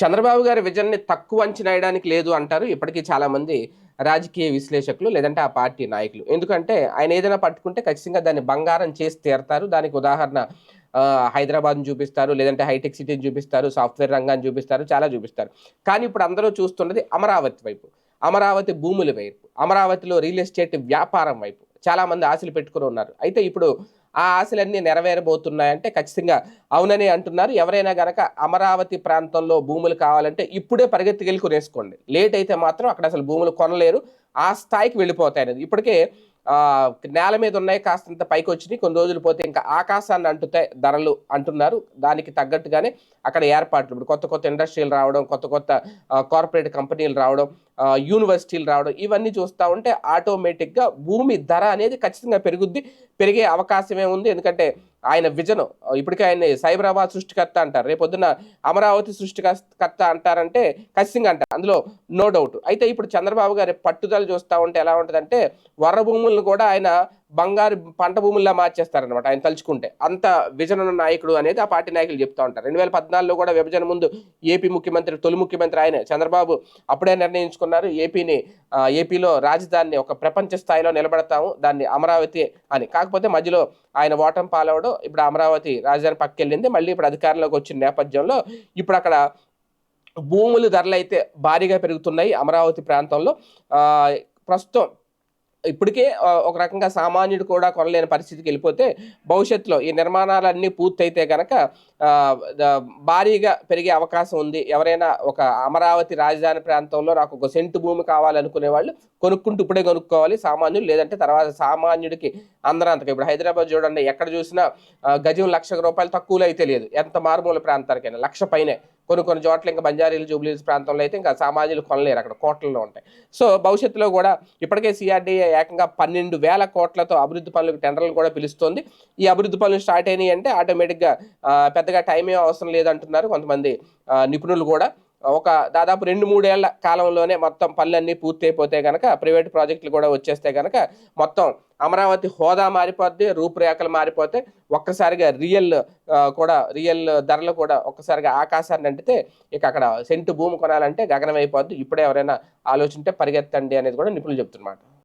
చంద్రబాబు గారి విజన్‌ని తక్కువ అంచనా వేయడానికి లేదు అంటారు ఇప్పటికీ చాలామంది రాజకీయ విశ్లేషకులు, లేదంటే ఆ పార్టీ నాయకులు. ఎందుకంటే ఆయన ఏదైనా పట్టుకుంటే ఖచ్చితంగా దాన్ని బంగారం చేసి తీరతారు. దానికి ఉదాహరణ హైదరాబాద్‌ని చూపిస్తారు, లేదంటే హైటెక్ సిటీని చూపిస్తారు, సాఫ్ట్‌వేర్ రంగాన్ని చూపిస్తారు, చాలా చూపిస్తారు. కానీ ఇప్పుడు అందరూ చూస్తున్నది అమరావతి వైపు. అమరావతి భూముల వైపు. అమరావతిలో రియల్ ఎస్టేట్ వ్యాపారం వైపు. చాలామంది ఆశలు పెట్టుకొని ఉన్నారు. అయితే ఇప్పుడు ఆ ఆశలన్నీ నెరవేరబోతున్నాయంటే ఖచ్చితంగా అవుననే అంటున్నారు. ఎవరైనా గనక అమరావతి ప్రాంతంలో భూములు కావాలంటే ఇప్పుడే పరిగెత్తుకెళ్ళి కొనేసుకోండి. లేట్ అయితే మాత్రం అక్కడ అసలు భూములు కొనలేరు. ఆ స్థాయికి వెళ్ళిపోతాయనేది. ఇప్పటికే నేల మీద ఉన్నాయి కాస్తంత పైకొచ్చినియి. కొన్ని రోజులు పోతే ఇంకా ఆకాశాన్ని అంటుతాయి ధరలు అంటున్నారు. దానికి తగ్గట్టుగానే అక్కడ ఏర్పాట్లు. ఇప్పుడు కొత్త కొత్త ఇండస్ట్రీలు రావడం, కొత్త కొత్త కార్పొరేట్ కంపెనీలు రావడం, యూనివర్సిటీలు రావడం, ఇవన్నీ చూస్తా ఉంటే ఆటోమేటిక్‌గా భూమి ధర అనేది ఖచ్చితంగా పెరుగుద్ది. పెరిగే అవకాశమే ఉంది. ఎందుకంటే ఆయన విజను ఇప్పటికే ఆయన్ని సైబరాబాద్ సృష్టికర్త అంటారు. రేపొద్దున అమరావతి సృష్టికర్త అంటారంటే ఖచ్చితంగా అంటారు. అందులో నో డౌట్. అయితే ఇప్పుడు చంద్రబాబు గారి పట్టుదల చూస్తా ఉంటే ఎలా ఉంటదంటే వర భూములను కూడా ఆయన బంగారు పంట భూముల్లా మార్చేస్తారనమాట ఆయన తలుచుకుంటే. అంత విజన్ ఉన్న నాయకుడు అనేది ఆ పార్టీ నాయకులు చెప్తా ఉంటారు. 2014లో కూడా విభజన ముందు ఏపీ ముఖ్యమంత్రి, తొలి ముఖ్యమంత్రి ఆయనే. చంద్రబాబు అప్పుడే నిర్ణయించుకున్నారు ఏపీలో రాజధానిని ఒక ప్రపంచ స్థాయిలో నిలబెడతాము. దాన్ని అమరావతి అని. కాకపోతే మధ్యలో ఆయన ఓటమి పాలవడం, ఇప్పుడు అమరావతి రాజధాని పక్కకెళ్ళింది. మళ్ళీ ఇప్పుడు అధికారంలోకి వచ్చిన నేపథ్యంలో ఇప్పుడు అక్కడ భూముల ధరలైతే భారీగా పెరుగుతున్నాయి అమరావతి ప్రాంతంలో. ఆహ్, ప్రస్తుతం ఇప్పటికే ఒక రకంగా సామాన్యుడు కూడా కొనలేని పరిస్థితికి వెళ్ళిపోతే, భవిష్యత్తులో ఈ నిర్మాణాలన్నీ పూర్తయితే గనక భారీగా పెరిగే అవకాశం ఉంది. ఎవరైనా ఒక అమరావతి రాజధాని ప్రాంతంలో నాకు ఒక సెంటు భూమి కావాలనుకునే వాళ్ళు కొనుక్కుంటూ ఇప్పుడే కొనుక్కోవాలి సామాన్యులు. లేదంటే తర్వాత సామాన్యుడికి అందనంతగా. ఇప్పుడు హైదరాబాద్ చూడండి, ఎక్కడ చూసినా గజం ₹1,00,000 తక్కువలో అయితే లేదు. ఎంత మారుమూల ప్రాంతానికైనా 1,00,000 పైనే. కొన్ని కొన్ని చోట్ల ఇంకా బంజారాహిల్స్, జూబ్లీహిల్స్ ప్రాంతంలో అయితే ఇంకా సామాన్యులు కొనలేరు. అక్కడ కోట్లలో ఉంటాయి. సో, భవిష్యత్తులో కూడా ఇప్పటికే సీఆర్‌డీఏ ఏకంగా 12,000 కోట్లతో అభివృద్ధి పనులకు టెండర్‌లు కూడా పిలుస్తోంది. ఈ అభివృద్ధి పనులు స్టార్ట్ అయినాయి అంటే ఆటోమేటిక్‌గా పెద్దగా టైం ఏం అవసరం లేదంటున్నారు కొంతమంది నిపుణులు కూడా. దాదాపు 2, 3 ఏళ్ల కాలంలోనే మొత్తం పనులన్నీ పూర్తయిపోతే గనక, ప్రైవేట్ ప్రాజెక్టులు కూడా వచ్చేస్తే గనక మొత్తం అమరావతి హోదా మారిపోద్ది, రూపురేఖలు మారిపోతాయి. ఒక్కసారిగా రియల్ ధరలు కూడా ఒక్కసారిగా ఆకాశాన్ని అంటితే ఇక అక్కడ సెంటు భూమి కొనాలంటే గగనం అయిపోద్ది. ఇప్పుడే ఎవరైనా ఆలోచింటే పరిగెత్తండి అనేది కూడా నిపుణులు చెప్తున్నమాట.